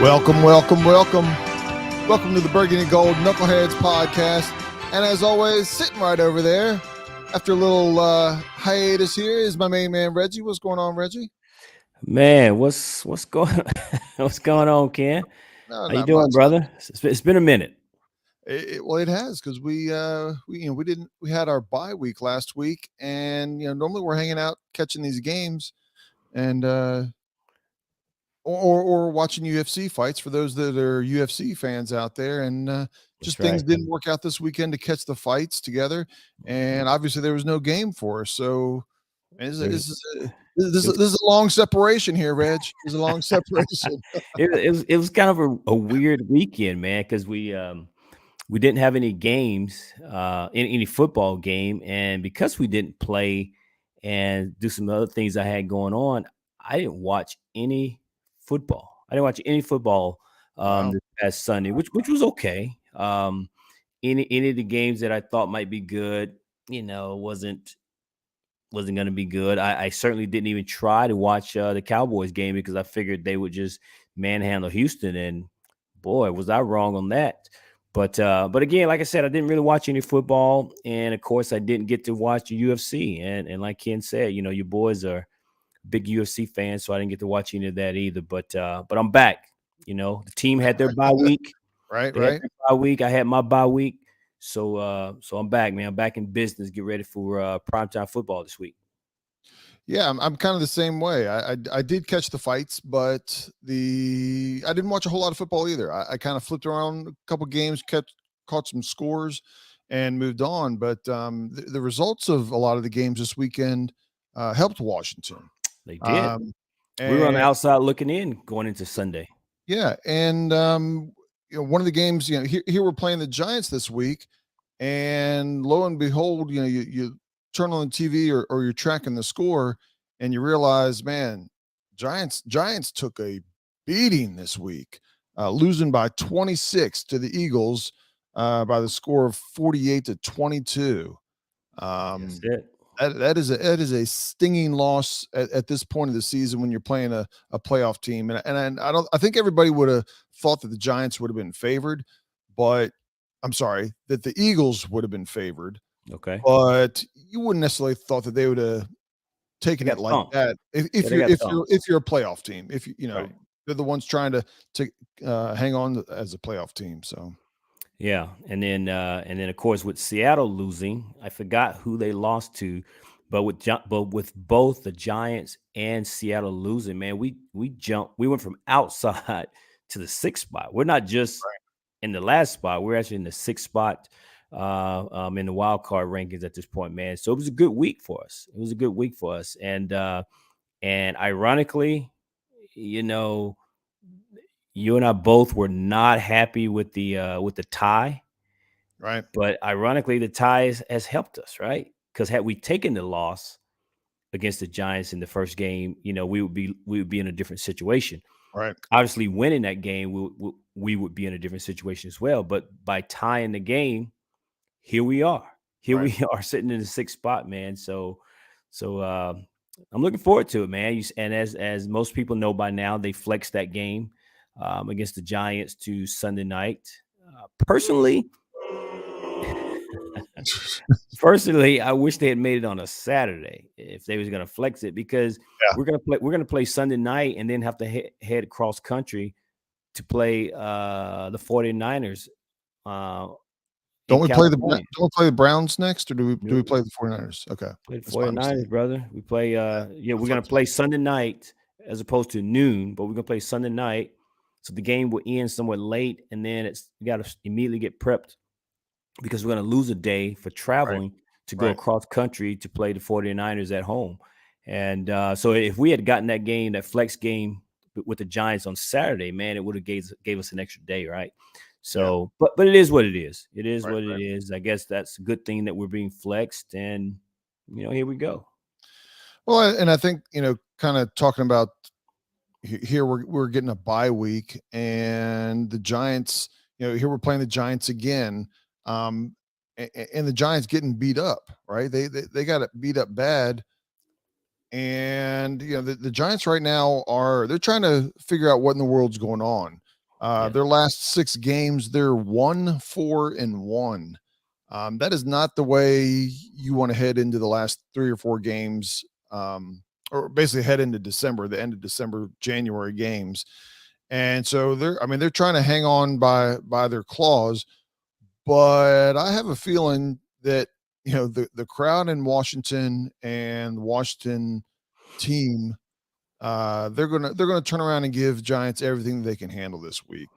Welcome, welcome, welcome. Welcome to the Burgundy Gold Knuckleheads podcast. And as always, sitting right over there, after a little hiatus here, is my main man, Reggie. What's going on, Reggie? Man, what's going what's going on, Ken? No, How you not doing, much. brother? It's been a minute. Well, it has because we had our bye week last week, and normally we're hanging out catching these games, and or watching UFC fights for those that are UFC fans out there, and just That's things right. didn't work out this weekend to catch the fights together, and obviously there was no game for us. So this It is was, this is a, it was, this is a long separation here, Reg. There's a long separation. it was kind of a weird weekend, man, because we didn't have any games, any football game, and because we didn't play and do some other things I had going on, I didn't watch any football. I didn't watch any football Wow. this past Sunday, which was okay. Any of the games that I thought might be good, wasn't going to be good. I certainly didn't even try to watch the Cowboys game because I figured they would just manhandle Houston, and boy, was I wrong on that. But again, like I said, I didn't really watch any football, and of course, I didn't get to watch the UFC. And like Ken said, your boys are big UFC fans, so I didn't get to watch any of that either. But I'm back. The team had their bye week. Right, They had right. their bye week. I had my bye week. So I'm back, man. I'm back in business. Get ready for primetime football this week. Yeah, I'm kind of the same way. I did catch the fights, but I didn't watch a whole lot of football either. I kind of flipped around a couple games, caught some scores, and moved on. But the results of a lot of the games this weekend helped Washington. They did. Um, We were on the and outside looking in going into Sunday. yeah, and one of the games, here we're playing the Giants this week, and lo and behold, you turn on the TV or you're tracking the score, and you realize, man, Giants took a beating this week, losing by 26 to the Eagles by the score of 48-22. That's Um, it. that is a stinging loss at this point of the season when you're playing a playoff team, and I think everybody would have thought that the Giants would have been favored, but I'm sorry that the Eagles would have been favored, Okay. but you wouldn't necessarily thought that they would have They taken it got like thumped. that Yeah, if they you're got if thumped. you're if you're a playoff team, if Right. they're the ones trying to hang on as a playoff team. So Yeah. And then of course with Seattle losing, I forgot who they lost to, but with both the Giants and Seattle losing, man, we went from outside to the sixth spot. We're not just in the last spot, we're actually in the sixth spot in the wild card rankings at this point, man. So it was a good week for us. It was a good week for us. And ironically, you know, you and I both were not happy with the tie, right, but ironically, the tie has helped us, right? Because had we taken the loss against the Giants in the first game, we would be in a different situation. right, Obviously, winning that game, we would be in a different situation as well. But by tying the game, here we are. Here right. we are sitting in the sixth spot, man. So I'm looking forward to it, man. And as most people know by now, they flexed that game against the Giants to Sunday night. Personally, personally, I wish they had made it on a Saturday if they was going to flex it because Yeah. we're gonna play Sunday night and then have to head across country to play the 49ers in California. Don't we play the Browns next, or do we No, play the 49ers? Okay, play the that's my mistake. 49ers, brother. We play I we're gonna flipped play Sunday night as opposed to noon, but we're gonna play Sunday night. So the game will end somewhat late, and then we gotta immediately get prepped because we're gonna lose a day for Right, traveling to go right. across country to play the 49ers at home. And so if we had gotten that game, that flex game with the Giants on Saturday, man, it would have gave us an extra day, right? Yeah, So, but it is what it is. It is right, what it right. is. I guess that's a good thing that we're being flexed, and here we go. Well, and I think kind of talking about here, we're getting a bye week, and the Giants. Here we're playing the Giants again, um, and the Giants getting beat up. Right, they got it beat up bad, and the Giants right now they're trying to figure out what in the world's going on. Yeah. Their last 6 games, they're 1-4-1. That is not the way you want to head into the last 3 or 4 games, or basically head into December, the end of December, January games. And so they're trying to hang on by their claws, but I have a feeling that the crowd in Washington and Washington team, they're gonna turn around and give Giants everything they can handle this week.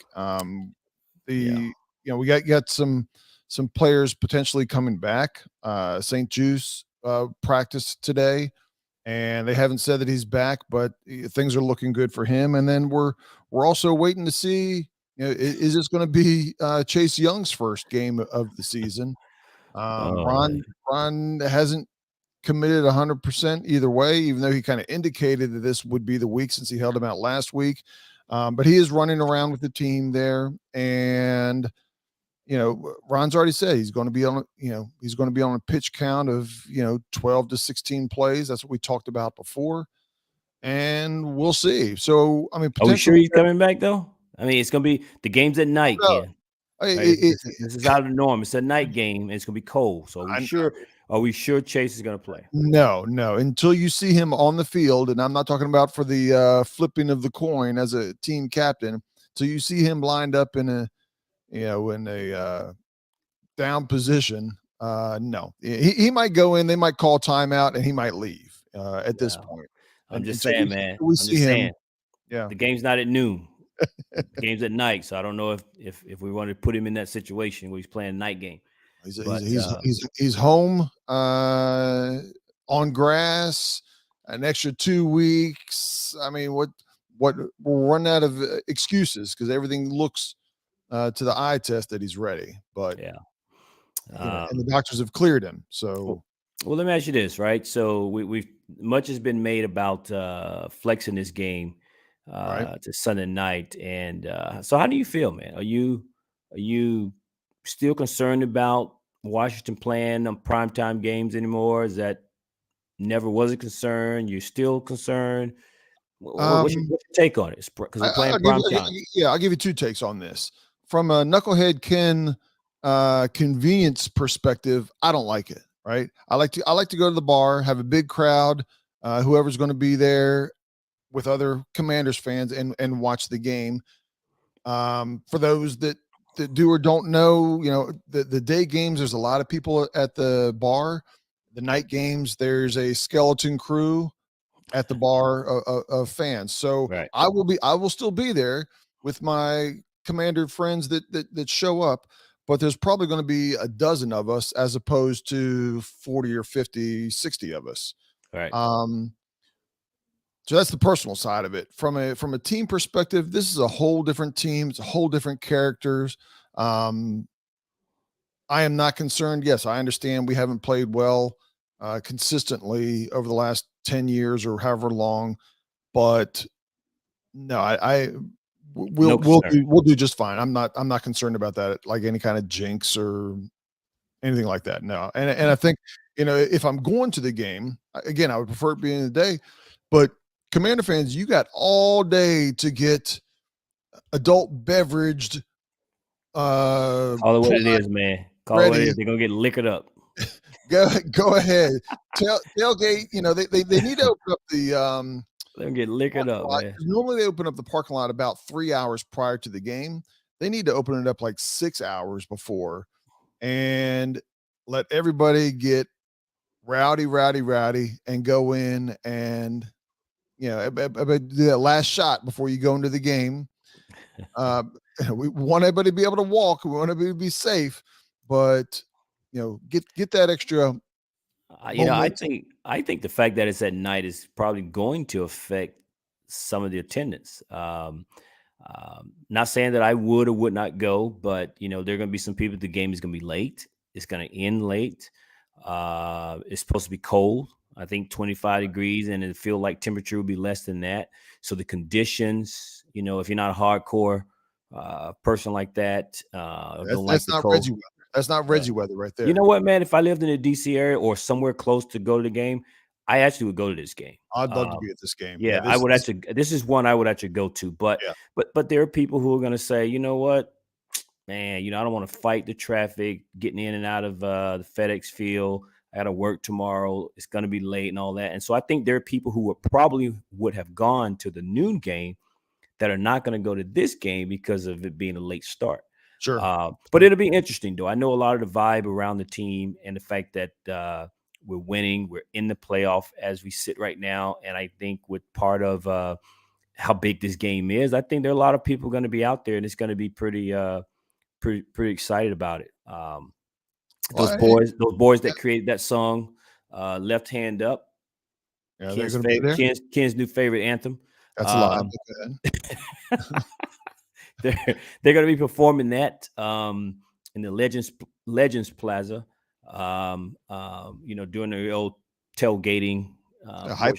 Yeah. We got some players potentially coming back. St. Juice practiced today, and they haven't said that he's back, but things are looking good for him. And then we're also waiting to see, is this going to be Chase Young's first game of the season? Oh man. Ron hasn't committed 100% either way, even though he kind of indicated that this would be the week since he held him out last week. But he is running around with the team there, and Ron's already said he's going to be on a pitch count of 12 to 16 plays. That's what we talked about before, and we'll see. So I mean, Are we sure potentially, he's coming back though? I mean, it's gonna be the game's at night, Ken. Right? This is out of the norm. It's a night game, and it's gonna be cold. So are we sure Chase is gonna play? No, until you see him on the field, and I'm not talking about for the flipping of the coin as a team captain. Till you see him lined up in a down position. No, he might go in, they might call timeout, and he might leave at this point. I'm just so saying, man. we see him. Yeah, The game's not at noon. The game's at night, so I don't know if we want to put him in that situation where he's playing a night game. He's home on grass an extra 2 weeks. I mean, what we're running out of excuses because everything looks to the eye test that he's ready. But yeah, and the doctors have cleared him. So well, let me ask you this, right? So we've much has been made about flexing this game right. to Sunday night, and so how do you feel, man? Are you still concerned about Washington playing on primetime games anymore? Is that never was a concern? You're still concerned? What's your take on it? Because they're playing primetime. I'll give you 2 takes on this. From a Knucklehead Ken convenience perspective, I don't like it. Right. I like to go to the bar, have a big crowd, whoever's going to be there with other Commanders fans and watch the game. For those that do or don't know, the day games, there's a lot of people at the bar. The night games, there's a skeleton crew at the bar of fans. So right. I will still be there with my Commander friends that show up, but there's probably going to be a dozen of us as opposed to 40 or 50, 60 of us. Right. So that's the personal side of it. From a team perspective, this is a whole different team. It's a whole different characters. I am not concerned. Yes, I understand we haven't played well consistently over the last 10 years or however long, but no, we'll do just fine. I'm not concerned about that, like any kind of jinx or anything like that. No. And I think, if I'm going to the game, again, I would prefer it being in the day, but Commander fans, you got all day to get adult beveraged. Call it what it is, man. Call it what it is. They're gonna get liquored up. Go ahead. Tailgate. They need to open up the They'll get liquored up, man. Normally they open up the parking lot about 3 hours prior to the game. They need to open it up like 6 hours before and let everybody get rowdy and go in and the last shot before you go into the game. We want everybody to be able to walk. We want everybody to be safe, but get that extra. I think the fact that it's at night is probably going to affect some of the attendance. Not saying that I would or would not go, but there are going to be some people. The game is going to be late. It's going to end late. It's supposed to be cold. I think 25 degrees, and it feel like temperature will be less than that. So the conditions, if you're not a hardcore person like that, that's not Reggie weather. That's not Reggie weather right there. You know what, man? If I lived in the DC area or somewhere close to go to the game, I actually would go to this game. I'd love to be at this game. Yeah, Yeah, I this would is actually. This is one I would actually go to, but yeah, but there are people who are going to say, you know what, man, I don't want to fight the traffic getting in and out of the FedEx Field. I got to work tomorrow. It's going to be late and all that. And so I think there are people who would have gone to the noon game that are not going to go to this game because of it being a late start. sure. But it'll be interesting, though. I know a lot of the vibe around the team and the fact that we're winning. We're in the playoff as we sit right now. And I think with part of how big this game is, I think there are a lot of people going to be out there, and it's going to be pretty excited about it. Well, Those boys that created that song, Left Hand Up, yeah, they're going to be there. Ken's new favorite anthem. That's a lie. They're going to be performing that in the Legends Plaza. Doing the old tailgating. Hype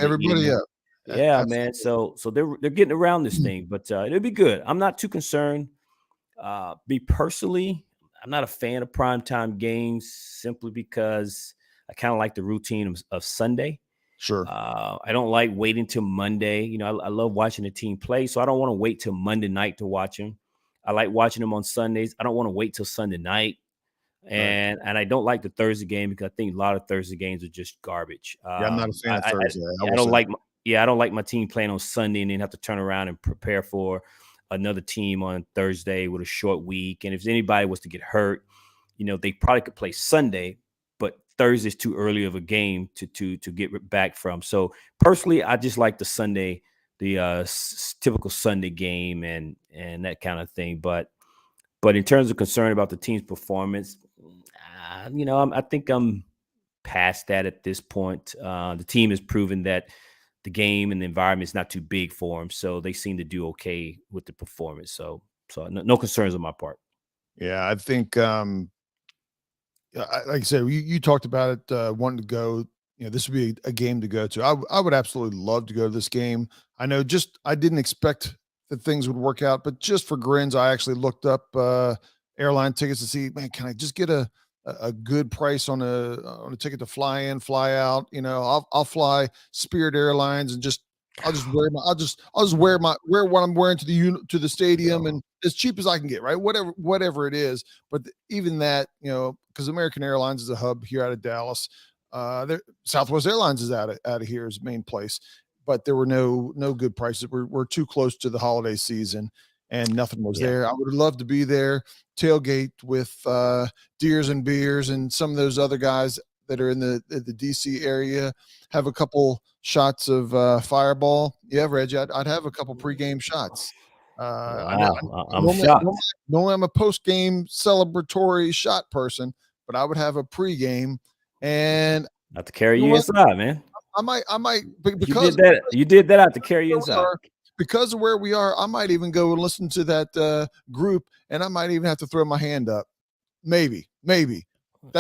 everybody up. Yeah, man. So they're getting around this thing, but it'll be good. I'm not too concerned. Me personally, I'm not a fan of primetime games simply because I kind of like the routine of Sunday. Sure. I don't like waiting till Monday. I love watching the team play, so I don't want to wait till Monday night to watch them. I like watching them on Sundays. I don't want to wait till Sunday night. And I don't like the Thursday game because I think a lot of Thursday games are just garbage. Yeah, I'm not a fan of Thursday. I don't like my team playing on Sunday and then have to turn around and prepare for another team on Thursday with a short week. And if anybody was to get hurt, they probably could play Sunday, but Thursday's too early of a game to get back from. So personally, I just like the Sunday, the typical Sunday game and that kind of thing. But in terms of concern about the team's performance, I think I'm past that at this point. The team has proven that the game and the environment is not too big for them, so they seem to do okay with the performance. So no concerns on my part. Yeah, I think, like I said, you talked about it wanting to go. This would be a game to go to. I would absolutely love to go to this game. I know, I didn't expect that things would work out, but just for grins, I actually looked up airline tickets to see, man, can I just get a good price on a ticket to fly in, fly out? I'll fly Spirit Airlines and I'll just wear what I'm wearing to the stadium, and as cheap as I can get, right? Whatever it is. But even that, because American Airlines is a hub here out of Dallas. Southwest Airlines is out of here as main place, but there were no good prices. We're too close to the holiday season, and nothing was there. I would love to be there, tailgate with Deers and Beers and some of those other guys that are in the DC area, have a couple shots of Fireball. Yeah, Reggie, I'd have a couple pregame shots. Wow, I'm shocked. Normally I'm a post-game celebratory shot person, but I would have a pregame, and not to carry you inside, man. I might because you did that out to carry you inside. Because of where we are, I might even go and listen to that group, and I might even have to throw my hand up. Maybe.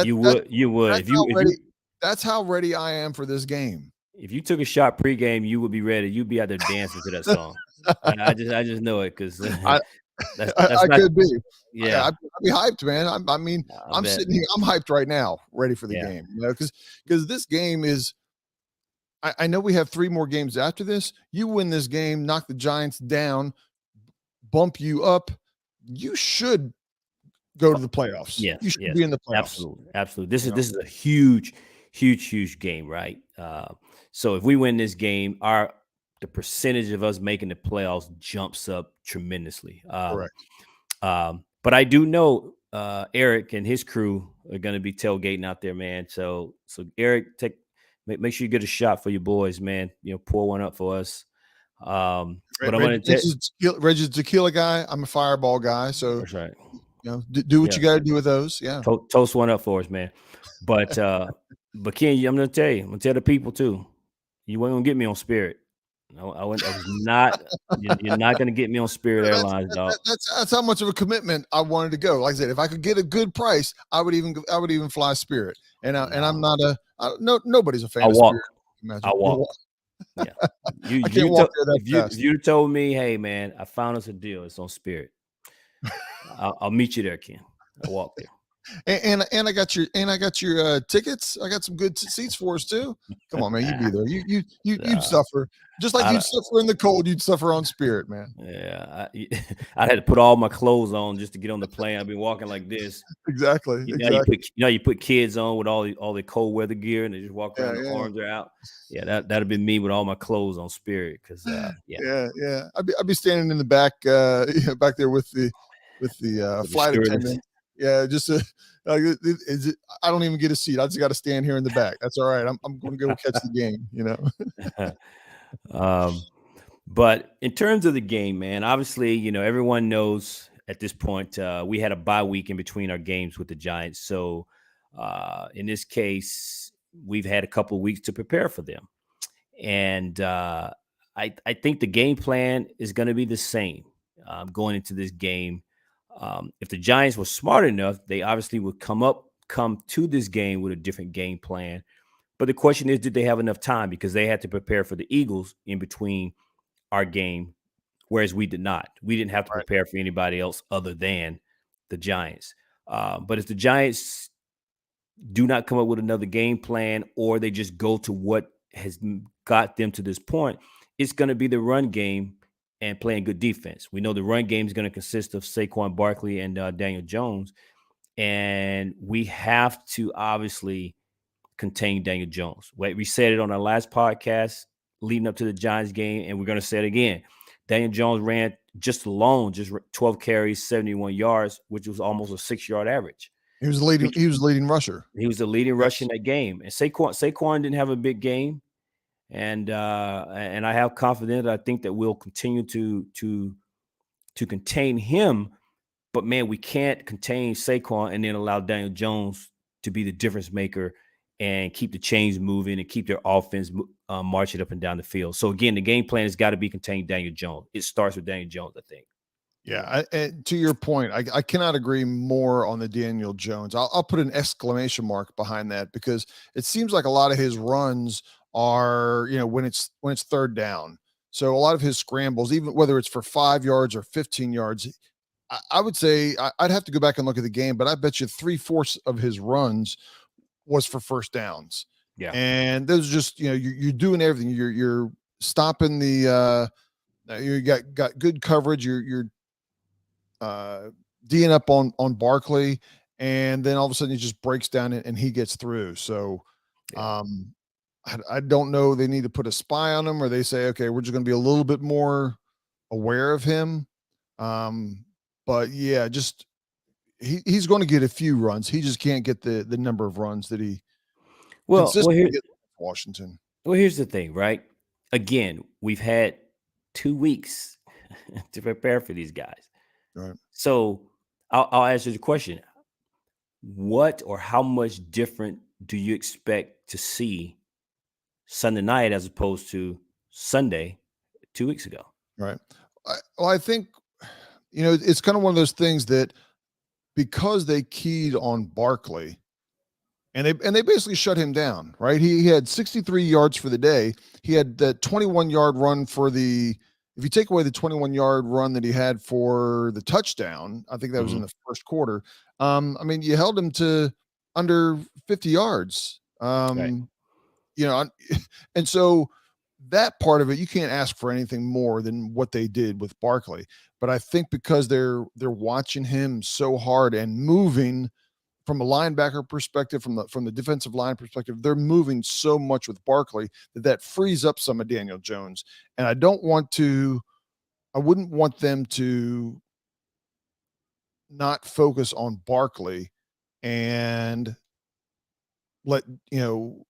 You would. That's how ready I am for this game. If you took a shot pregame, you would be ready. You'd be out there dancing to that song. I just know it because I could be. Yeah, I'd be hyped, man. I'm sitting here. I'm hyped right now, ready for the game. Because this game is. I know we have 3 more games after this. You win this game, knock the Giants down, bump you up. You should go to the playoffs. Yes, you should be in the playoffs. Absolutely. This is a huge game, right? So if we win this game, the percentage of us making the playoffs jumps up tremendously. Correct. But I do know Eric and his crew are going to be tailgating out there, man. So Eric, make sure you get a shot for your boys, man. Pour one up for us. But I'm going to Reggie's tequila guy. I'm a Fireball guy. So that's right. Do what you got to do with those. Yeah. Toast one up for us, man. But Ken, I'm going to tell the people too. You weren't going to get me on Spirit. No, I was not. You're not going to get me on Spirit Airlines, dog. That's how much of a commitment I wanted to go. Like I said, if I could get a good price, I would even fly Spirit. And I'm not nobody's a fan. I of walk. Spirit. I walk. Yeah. I can't walk there that fast. If you told me, hey man, I found us a deal. It's on Spirit. I'll meet you there, Ken. I walk there. And I got your tickets. I got some good seats for us too. Come on, man, you'd be there. You'd Nah, suffer just like I you'd don't- suffer in the cold. You'd suffer on Spirit, man. yeah, I had to put all my clothes on just to get on the plane. I've been walking like this. Exactly, You know, exactly. you put kids on with all the cold weather gear, and they just walk Yeah, around. The yeah. arms are out. Yeah, that'd have been me with all my clothes on Spirit. Because yeah, Yeah, yeah. I'd be standing in the back, back there with the with the flight stewardess. attendant. Yeah, just I don't even get a seat. I just got to stand here in the back. That's all right. I'm going to go catch the game. um, but in terms of the game, man, obviously, everyone knows at this point we had a bye week in between our games with the Giants. So in this case, we've had a couple of weeks to prepare for them. And I think the game plan is going to be the same going into this game. If the Giants were smart enough, they obviously would come to this game with a different game plan. But the question is, did they have enough time? Because they had to prepare for the Eagles in between our game, whereas we did not. We didn't have to Right. prepare for anybody else other than the Giants. But if the Giants do not come up with another game plan, or they just go to what has got them to this point, it's going to be the run game and playing good defense. We know the run game is going to consist of Saquon Barkley and Daniel Jones, and we have to obviously contain Daniel Jones. We said it on our last podcast leading up to the Giants game, and we're going to say it again. Daniel Jones ran just 12 carries, 71 yards, which was almost a 6-yard average. He was the leading rusher. He was the leading Yes. rusher in that game. And Saquon didn't have a big game. And I have confidence. I think that we'll continue to contain him. But man, we can't contain Saquon and then allow Daniel Jones to be the difference maker and keep the chains moving and keep their offense marching up and down the field. So again, the game plan has got to be contain Daniel Jones. It starts with Daniel Jones, I think. Yeah, to your point, I cannot agree more on the Daniel Jones. I'll put an exclamation mark behind that because it seems like a lot of his runs are, when it's third down. So a lot of his scrambles, even whether it's for 5 yards or 15 yards, I would say I'd have to go back and look at the game, but I bet you 3/4 of his runs was for first downs. Yeah. And those just, you're doing everything. You're stopping the you got good coverage. You're D'ing up on Barkley, and then all of a sudden he just breaks down and he gets through. So, Yeah. I don't know. They need to put a spy on him, or they say, okay, we're just going to be a little bit more aware of him. But yeah, just he's going to get a few runs. He just can't get the number of runs that he consistently gets with Washington. Well, here's the thing, right? Again, we've had 2 weeks to prepare for these guys. Right. So I'll answer the question. What or how much different do you expect to see Sunday night as opposed to Sunday 2 weeks ago? Right. I think, it's kind of one of those things that because they keyed on Barkley and they basically shut him down, right? He had 63 yards for the day. He had that 21-yard run if you take away the 21-yard run that he had for the touchdown, I think that was in the first quarter. You held him to under 50 yards. Right. And so that part of it, you can't ask for anything more than what they did with Barkley. But I think because they're watching him so hard and moving from a linebacker perspective, from the defensive line perspective, they're moving so much with Barkley that frees up some of Daniel Jones. And I wouldn't want them to not focus on Barkley and let, to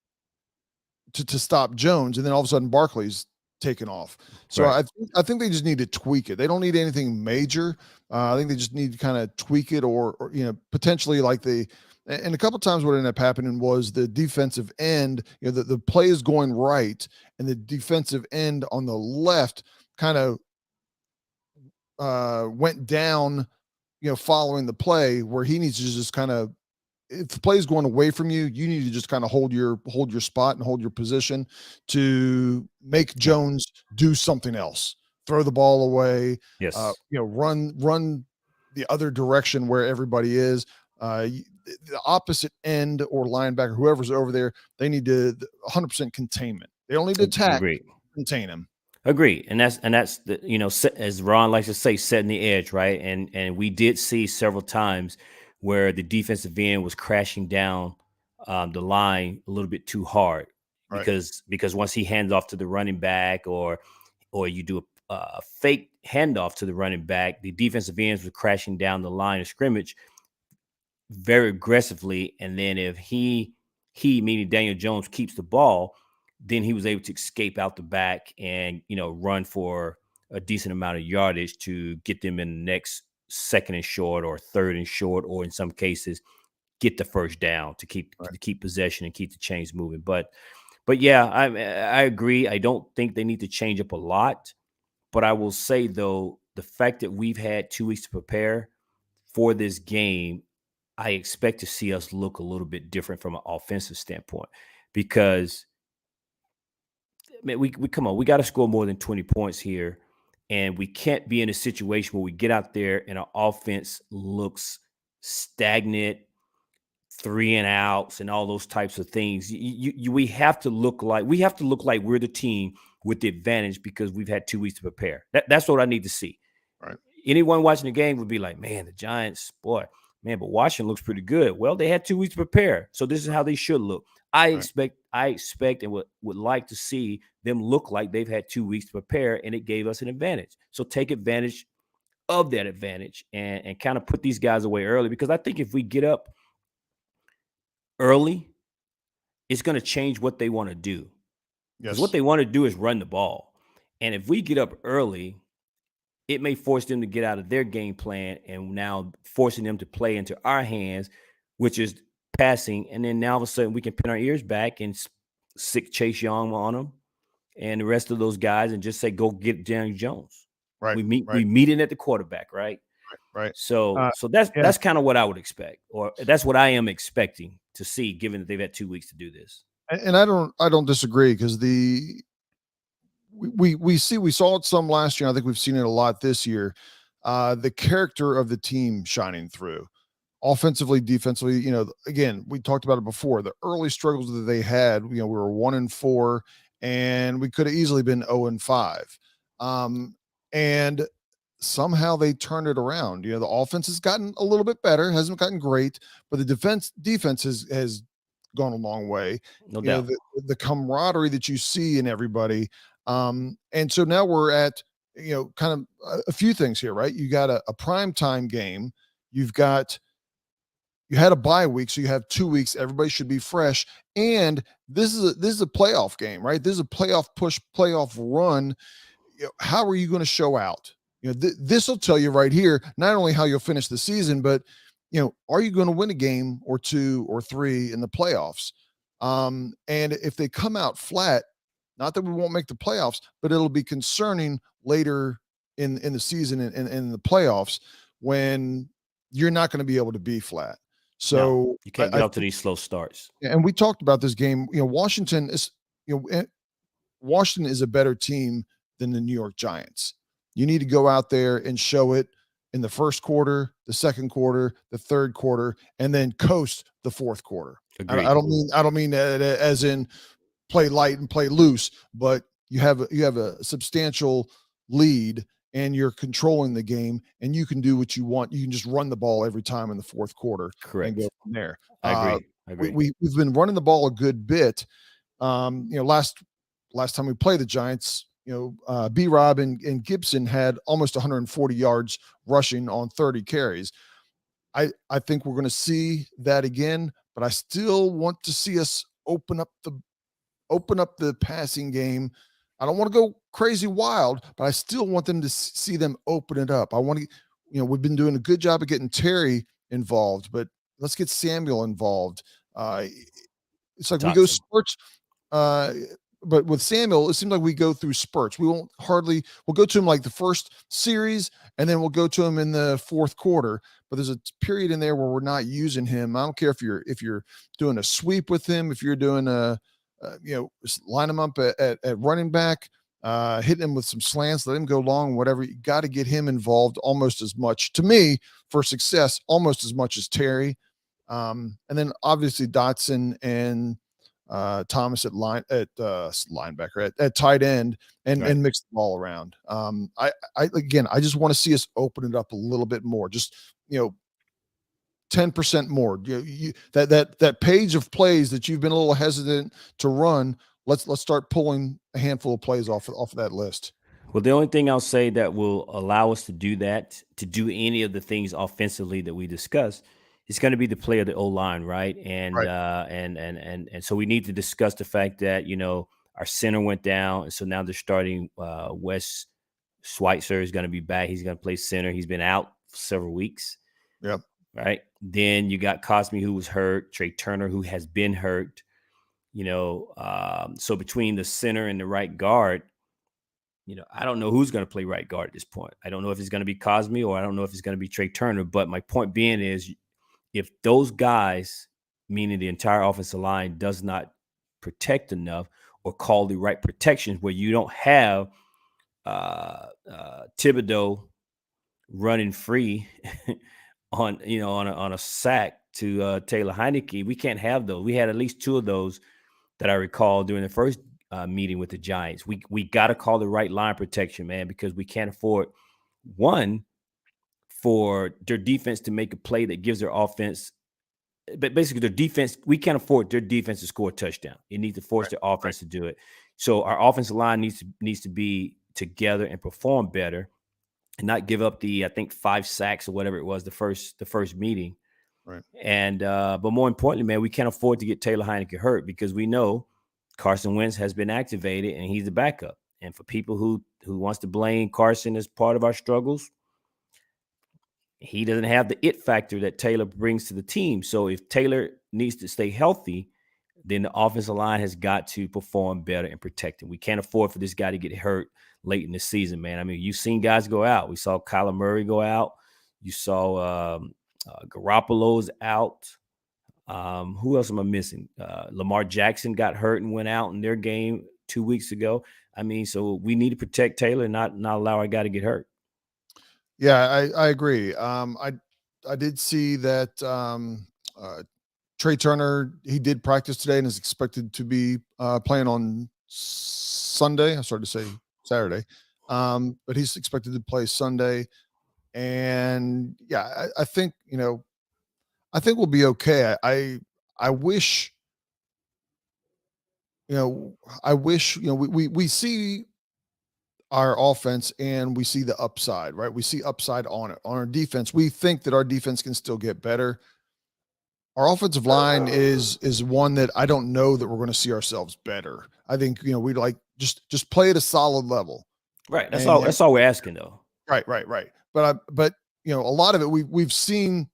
stop Jones. And then all of a sudden Barkley's taken off. So Right. I think they just need to tweak it. They don't need anything major. I think they just need to kind of tweak it or potentially and a couple of times what ended up happening was the defensive end, the play is going right and the defensive end on the left kind of went down, following the play where he needs to just kind of, if the play is going away from you, you need to just kind of hold your spot and hold your position to make Jones do something else, throw the ball away, Yes. run the other direction where everybody is. the opposite end or linebacker, whoever's over there, they need to 100% containment. They don't need to attack, Agree. contain him. Agree, and that's the, as Ron likes to say, setting the edge, right? And we did see several times where the defensive end was crashing down the line a little bit too hard Right. because once he hands off to the running back or you do a fake handoff to the running back, the defensive ends were crashing down the line of scrimmage very aggressively, and then if he meaning Daniel Jones keeps the ball, then he was able to escape out the back and run for a decent amount of yardage to get them in the next second and short or third and short, or in some cases get the first down to keep possession and keep the chains moving. But yeah, I agree. I don't think they need to change up a lot, but I will say though, the fact that we've had 2 weeks to prepare for this game, I expect to see us look a little bit different from an offensive standpoint, because man, we come on, we got to score more than 20 points here, and we can't be in a situation where we get out there and our offense looks stagnant, 3 and outs, and all those types of things. We have to look like we're the team with the advantage because we've had 2 weeks to prepare. That's what I need to see. Right. Anyone watching the game would be like, man, the Giants, boy, man, but Washington looks pretty good. Well, they had 2 weeks to prepare, so this is how they should look. I expect and would like to see them look like they've had 2 weeks to prepare, and it gave us an advantage. So take advantage of that advantage and kind of put these guys away early, because I think if we get up early, it's going to change what they want to do. Because what they want to do is run the ball. And if we get up early, it may force them to get out of their game plan and now forcing them to play into our hands, which is passing. And then now all of a sudden we can pin our ears back and sick Chase Young on them and the rest of those guys and just say, go get Daniel Jones. Right. We meet in at the quarterback, right? Right. So that's kind of what I would expect, or that's what I am expecting to see, given that they've had 2 weeks to do this. And I don't disagree, because we saw it some last year. I think we've seen it a lot this year. The character of the team shining through, offensively, defensively. Again, we talked about it before. The early struggles that they had. We were 1-4, and we could have easily been 0-5. And somehow they turned it around. The offense has gotten a little bit better, hasn't gotten great, but the defense has gone a long way. No doubt. The camaraderie that you see in everybody. And so now we're at, kind of a few things here, right? You got a primetime game. You had a bye week, so you have 2 weeks. Everybody should be fresh. And this is a playoff game, right? This is a playoff push, playoff run. How are you going to show out? This will tell you right here, not only how you'll finish the season, but, are you going to win a game or 2 or 3 in the playoffs? And if they come out flat, not that we won't make the playoffs, but it'll be concerning later in the season and in the playoffs when you're not going to be able to be flat. So no, you can't get up to these slow starts. And we talked about this game. Washington is a better team than the New York Giants. You need to go out there and show it in the first quarter, the second quarter, the third quarter, and then coast the fourth quarter. I don't mean that as in play light and play loose, but you have a substantial lead and you're controlling the game, and you can do what you want. You can just run the ball every time in the fourth quarter. Correct. And go from there. I agree. We've been running the ball a good bit. Last time we played the Giants, B-Rob and Gibson had almost 140 yards rushing on 30 carries. I think we're going to see that again, but I still want to see us open up the passing game. I don't want to go crazy wild, but I still want them to see them open it up. I want to, we've been doing a good job of getting Terry involved, but let's get Samuel involved. It's like we go spurts, but with Samuel, it seems like we go through spurts. We'll go to him like the first series, and then we'll go to him in the fourth quarter. But there's a period in there where we're not using him. I don't care if you're doing a sweep with him, if you're doing line him up at running back, hitting him with some slants, let him go long, whatever. You got to get him involved almost as much, to me, for success, almost as much as Terry. And then obviously Dotson and Thomas at linebacker at tight end and mix the ball around. I again, I just want to see us open it up a little bit more. Just 10% more. That page of plays that you've been a little hesitant to run. Let's start pulling a handful of plays off of that list. Well, the only thing I'll say that will allow us to do that, to do any of the things offensively that we discussed, is going to be the play of the O-line, right? And Right. And so we need to discuss the fact that our center went down, and so now they're starting. Wes Schweitzer is going to be back. He's going to play center. He's been out for several weeks. Yep. Right. Then you got Cosme, who was hurt. Trey Turner, who has been hurt. So between the center and the right guard, I don't know who's going to play right guard at this point. I don't know if it's going to be Cosme or I don't know if it's going to be Trey Turner. But my point being is, if those guys, meaning the entire offensive line, does not protect enough or call the right protections, where you don't have Thibodeau running free on a sack to Taylor Heineke, we can't have those. We had at least two of those that I recall during the first meeting with the Giants. We got to call the right line protection, man, because we can't afford for their defense to make a play that gives their offense. But basically, their defense, we can't afford their defense to score a touchdown. It needs to force their offense to do it. So our offensive line needs to be together and perform better, and not give up I think 5 sacks or whatever it was the first meeting. Right. And but more importantly, man, we can't afford to get Taylor Heineke hurt, because we know Carson Wentz has been activated and he's the backup. And for people who wants to blame Carson as part of our struggles, he doesn't have the it factor that Taylor brings to the team. So if Taylor needs to stay healthy, then the offensive line has got to perform better and protect him. We can't afford for this guy to get hurt late in the season, man. I mean, you've seen guys go out. We saw Kyler Murray go out. You saw Garoppolo's out. Who else am I missing? Lamar Jackson got hurt and went out in their game 2 weeks ago. I mean, so we need to protect Taylor and not allow our guy to get hurt. Yeah, I agree. I did see that Trey Turner, he did practice today and is expected to be playing on Sunday. I started to say Saturday, but he's expected to play Sunday. And yeah, I think we'll be okay. I wish we see our offense and we see the upside, right? We see upside on it. On our defense, we think that our defense can still get better. Our offensive line is one that I don't know that we're going to see ourselves better. I think we'd like just play at a solid level. Right. That's all we're asking, though. Right. But a lot of it we've seen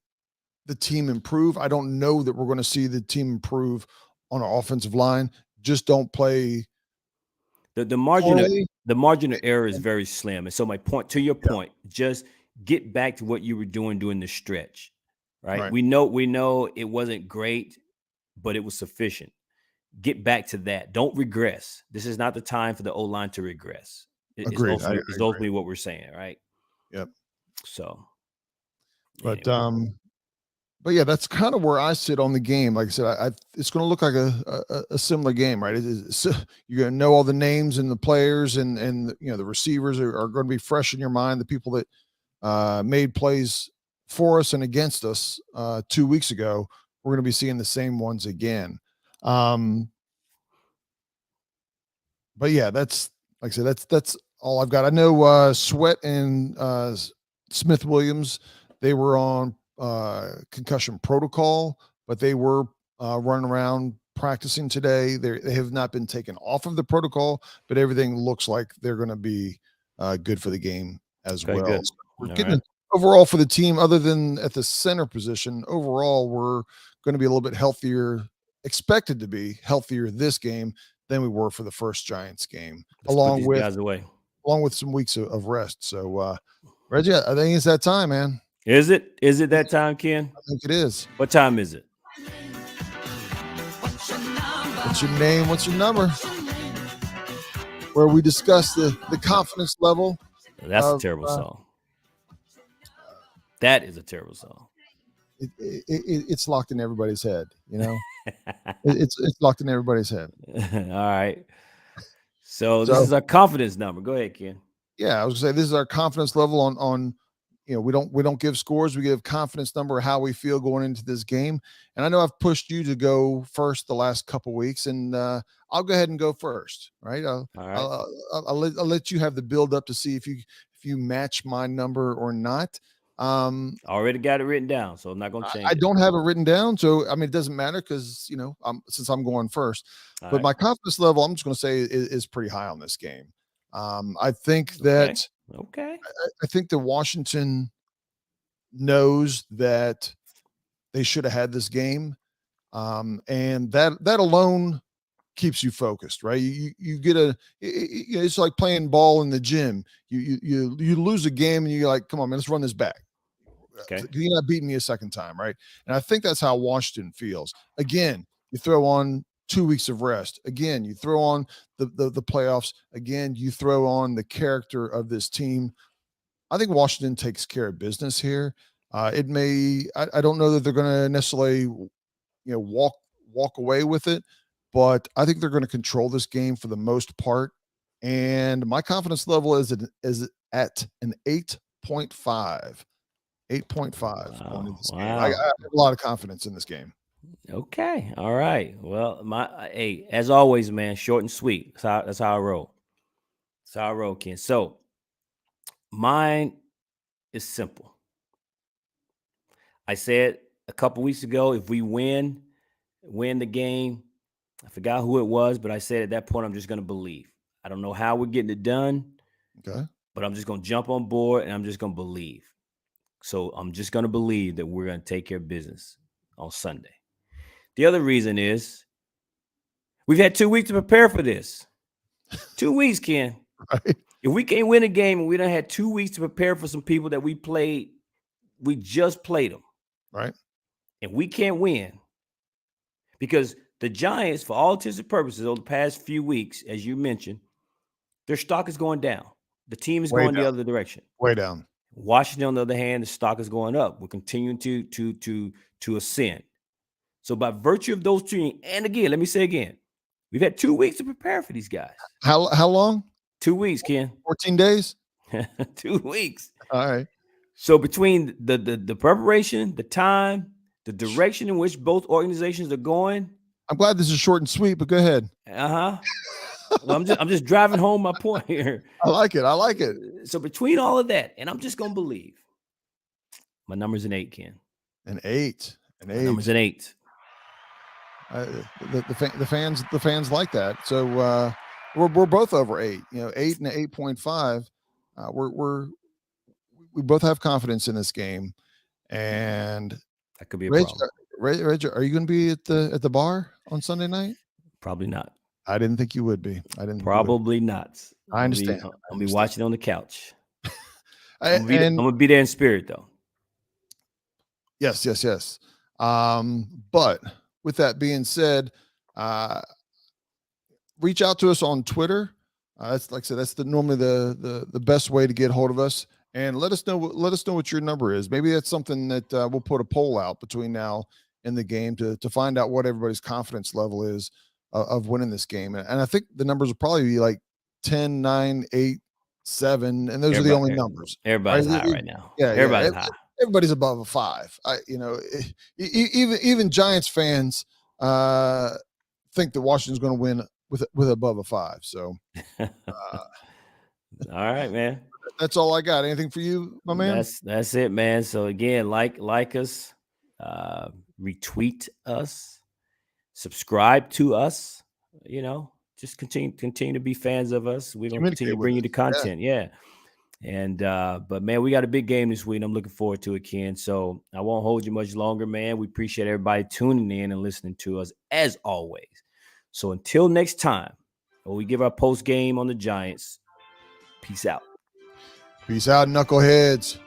the team improve. I don't know that we're going to see the team improve on our offensive line. Just don't play. The margin of error is very slim. And so my point, to your point, just get back to what you were doing during the stretch. Right? We know it wasn't great, but it was sufficient. Get back to that. Don't regress. This is not the time for the O-line to regress. It's ultimately what we're saying, right? Yep. So, but yeah, that's kind of where I sit on the game. Like I said, it's going to look like a similar game, right? You're going to know all the names and the players, and the receivers are going to be fresh in your mind. The people that made plays for us and against us 2 weeks ago, we're going to be seeing the same ones again. But yeah, that's like I said, that's all I've got. I know Sweat and Smith Williams, they were on concussion protocol, but they were running around practicing today. They have not been taken off of the protocol, but everything looks like they're going to be good for the game as well. Good. So we're getting overall for the team, other than at the center position, overall, we're going to be a little bit healthier, expected to be healthier this game than we were for the first Giants game, along with some weeks of rest. So, Reggie, I think it's that time, man. Is it that time, Ken? I think it is. What time is it? What's your name? What's your number? Where we discuss the confidence level. That's a terrible song. That is a terrible song. it's locked in everybody's head. It's locked in everybody's head. All right. So this So is our confidence number. Go ahead, Ken. yeah, I was gonna say this is our confidence level on we don't give scores, we give confidence number of how we feel going into this game. And I know I've pushed you to go first the last couple weeks, and I'll go ahead and go first, right? All right. I'll let you have the build up to see if you match my number or not. Already got it written down, so I'm not going to change I it. don't have it written down, so I mean it doesn't matter because since I'm going first. All But right. my confidence level, I'm just going to say, is pretty high on this game. I think that Okay. I think that Washington knows that they should have had this game, and that alone keeps you focused, right? You get it's like playing ball in the gym. You lose a game and you're like, come on, man, let's run this back. Okay. You're not beating me a second time, right? And I think that's how Washington feels. Again, you throw on 2 weeks of rest. Again, you throw on the playoffs. Again, you throw on the character of this team. I think Washington takes care of business here. It may, I don't know that they're going to necessarily, walk away with it, but I think they're going to control this game for the most part. And my confidence level is at an 8.5. 8.5 going into this game. I have a lot of confidence in this game. Okay. All right. Well, hey, as always, man, short and sweet. That's how I roll. That's how I roll, Ken. So mine is simple. I said a couple weeks ago, if we win the game, I forgot who it was, but I said at that point, I'm just going to believe. I don't know how we're getting it done. Okay. But I'm just going to jump on board and I'm just going to believe. So I'm just going to believe that we're going to take care of business on Sunday. The other reason is we've had 2 weeks to prepare for this. 2 weeks, Ken. Right. If we can't win a game and we done had 2 weeks to prepare for some people that we just played them. Right. And we can't win because the Giants, for all intents and purposes, over the past few weeks, as you mentioned, their stock is going down. The team is going the other direction. Way down. Washington, on the other hand, the stock is going up. We're continuing to ascend. So by virtue of those two, and again, let me say again, we've had 2 weeks to prepare for these guys. How long? 2 weeks, Ken. 14 days? 2 weeks. All right. So between the preparation, the time, the direction in which both organizations are going. I'm glad this is short and sweet, but go ahead. Well, I'm just driving home my point here. I like it. So between all of that, and I'm just gonna believe. My number's an 8, Ken. An 8. My number's an 8. The fans like that. So we're both over 8. 8 and 8.5. We both have confidence in this game, and that could be a problem. Reg, are you going to be at the bar on Sunday night? Probably not. I didn't think you would be. Probably not. I understand. I'll be watching on the couch. I'm gonna be there in spirit, though. Yes. But with that being said, reach out to us on Twitter. That's, like I said, that's normally the best way to get hold of us. And let us know what your number is. Maybe that's something that we'll put a poll out between now and the game to find out what everybody's confidence level is of winning this game. And I think the numbers will probably be like 10, 9, 8, 7, and those are the only numbers. Everybody's high right now. Yeah, everybody's high. Everybody's above a 5. Even Giants fans think that Washington's going to win with above a 5. So, all right, man. That's all I got. Anything for you, my man? That's it, man. So again, like us, retweet us, subscribe to us. Just continue to be fans of us. We're gonna continue to bring you the content. Yeah. And but man, we got a big game this week. And I'm looking forward to it, Ken. So I won't hold you much longer, man. We appreciate everybody tuning in and listening to us as always. So until next time, when we give our post game on the Giants, peace out. Peace out, knuckleheads.